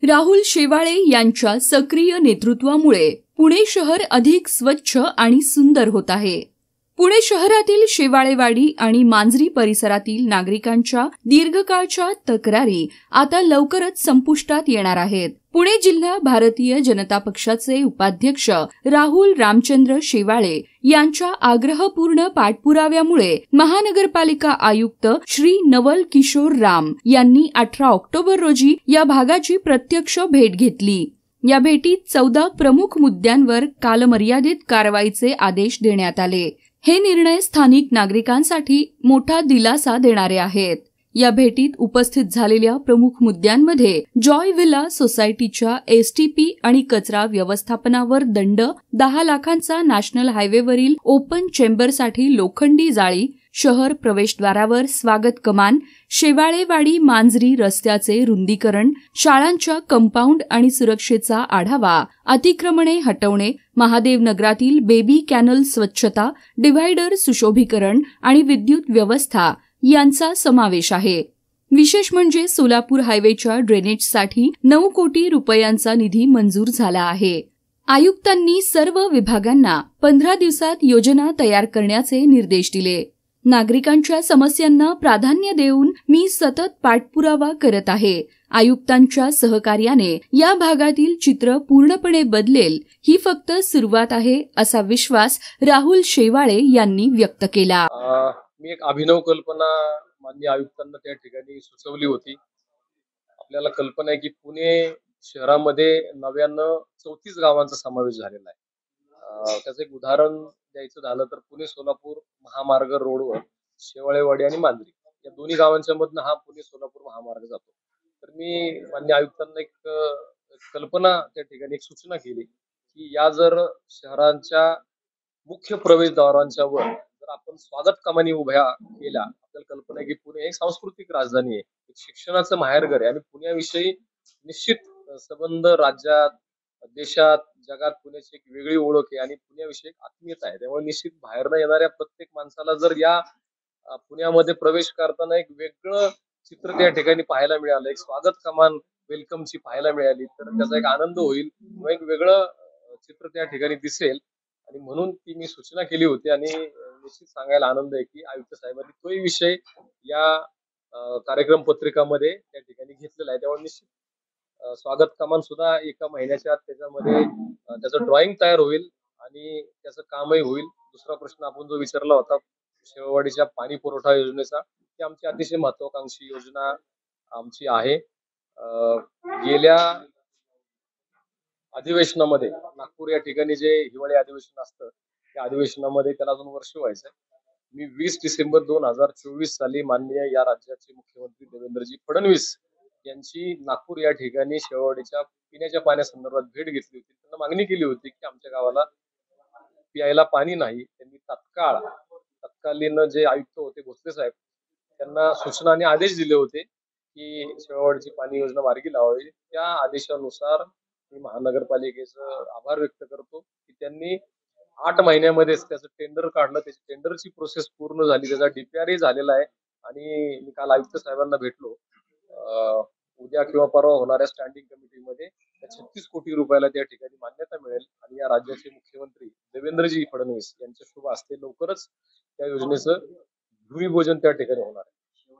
राहुल शेवाळे यांच्या सक्रिय नेतृत्वामुळे पुणे शहर अधिक स्वच्छ आणि सुंदर होत आहे. पुणे शहरातील शेवाळेवाडी आणि मांजरी परिसरातील नागरिकांच्या दीर्घकाळच्या तक्रारी आता लवकरच संपुष्टात येणार आहेत. पुणे जिल्हा भारतीय जनता पक्षाचे उपाध्यक्ष राहुल रामचंद्र शेवाळे यांच्या आग्रहपूर्ण पाठपुराव्यामुळे महानगरपालिका आयुक्त श्री नवल किशोर राम यांनी 18 ऑक्टोबर रोजी या भागाची प्रत्यक्ष भेट घेतली. या भेटीत 14 प्रमुख मुद्द्यांवर कालमर्यादित कारवाईचे आदेश देण्यात आले. हे निर्णय स्थानिक नागरिकांसाठी मोठा दिलासा देणारे आहेत. या भेटीत उपस्थित झालेल्या प्रमुख मुद्द्यांमध्ये जॉय विला सोसायटीच्या एसटीपी आणि कचरा व्यवस्थापनावर दंड, 10 लाखांचा नॅशनल हायवेवरील ओपन चेंबरसाठी लोखंडी जाळी, शहर प्रवेशद्वारावर स्वागत कमान, शेवाळेवाडी मांजरी रस्त्याचे रुंदीकरण, शाळांच्या कंपाऊंड आणि सुरक्षेचा आढावा, अतिक्रमणे हटवणे, महादेव नगरातील बेबी कॅनल स्वच्छता, डिव्हायडर सुशोभीकरण आणि विद्युत व्यवस्था यांचा समावेश आहे. विशेष म्हणजे सोलापूर हायवेच्या ड्रेनेजसाठी 9 कोटी रुपयांचा निधी मंजूर झाला आहे. आयुक्तांनी सर्व विभागांना 15 दिवसात योजना तयार करण्याचे निर्देश दिले. नागरिकांच्या समस्यांना प्राधान्य देऊन मी सतत पाठपुरावा करत आहे. आयुक्तांच्या सहकार्याने या भागातील चित्र पूर्णपणे बदलेल, ही फक्त सुरुवात आहे, असा विश्वास राहुल शेवाळे यांनी व्यक्त केला. मी एक अभिनव कल्पना माननीय आयुक्तांना त्या ठिकाणी सुचवली होती. आपल्याला कल्पना आहे की पुणे शहरामध्ये नव्यानं 34 गावांचा समावेश झालेला आहे. त्याचं एक उदाहरण द्यायचं झालं तर पुणे सोलापूर महामार्ग रोडवर शेवाळेवाडी आणि मांजरी या दोन्ही गावांच्या मधनं हा पुणे सोलापूर महामार्ग जातो. तर मी माननीय आयुक्तांना एक कल्पना त्या ठिकाणी एक सूचना केली की या जर शहरांच्या मुख्य प्रवेशद्वारांच्या वर जर आपण स्वागत कमानी उभ्या केल्या, आपल्याला कल्पना आहे की पुणे एक सांस्कृतिक राजधानी आहे, एक शिक्षणाचं माहेरघर आहे आणि पुण्याविषयी निश्चित संबंध राज्यात, देशात, जगात पुण्याची एक वेगळी ओळख आहे आणि पुण्याविषयी एक आत्मीयता आहे. त्यामुळे निश्चित बाहेरनं येणाऱ्या प्रत्येक माणसाला जर या पुण्यामध्ये प्रवेश करताना एक वेगळं चित्र त्या ठिकाणी पाहायला मिळालं, एक स्वागत कमान वेलकमची पाहायला मिळाली, तर त्याचा एक आनंद होईल किंवा एक वेगळं चित्र त्या ठिकाणी दिसेल. आणि म्हणून ती मी सूचना केली होती आणि निश्चित सांगायला आनंद आहे की आयुक्त साहेबांनी तोही विषय या कार्यक्रम पत्रिकामध्ये त्या ठिकाणी घेतलेला आहे. त्यामुळे निश्चित स्वागत कमान सुद्धा एका महिन्याच्या आत त्याच्यामध्ये त्याचं ड्रॉइंग तयार होईल आणि त्याचं कामही होईल. दुसरा प्रश्न आपण जो विचारला होता शेवाळेवाडीच्या पाणी पुरवठा योजनेचा, ती आमची अतिशय महत्वाकांक्षी योजना आमची आहे. गेल्या अधिवेशनामध्ये नागपूर या ठिकाणी जे हिवाळी अधिवेशन असतं त्या अधिवेशनामध्ये त्याला अजून वर्ष व्हायचंय. मी 20 डिसेंबर 2024 साली माननीय या राज्याचे मुख्यमंत्री देवेंद्रजी फडणवीस यांची नागपूर या ठिकाणी शेवाळेवाडीच्या पिण्याच्या पाण्यासंदर्भात भेट घेतली होती. त्यांना मागणी केली होती की आमच्या गावाला प्यायला पाणी नाही. त्यांनी तत्कालीन जे आयुक्त होते भोसले साहेब त्यांना सूचना आणि आदेश दिले होते की शेवाळेवाडीची पाणी योजना मार्गी लावावी. त्या आदेशानुसार मी महानगरपालिकेचं आभार व्यक्त करतो की त्यांनी 8 महिन्यामध्येच त्याचं टेंडर काढलं, त्याची टेंडरची प्रोसेस पूर्ण झाली, त्याचा डीपीआरही झालेला आहे आणि मी काल आयुक्त साहेबांना भेटलो. उद्या किंवा परवा होणाऱ्या स्टँडिंग कमिटीमध्ये 36 कोटी रुपयाला त्या ठिकाणी मान्यता मिळेल आणि या राज्याचे मुख्यमंत्री देवेंद्रजी फडणवीस यांच्या शुभ हस्ते लवकरच त्या योजनेचं भूमिपूजन त्या ठिकाणी होणार आहे.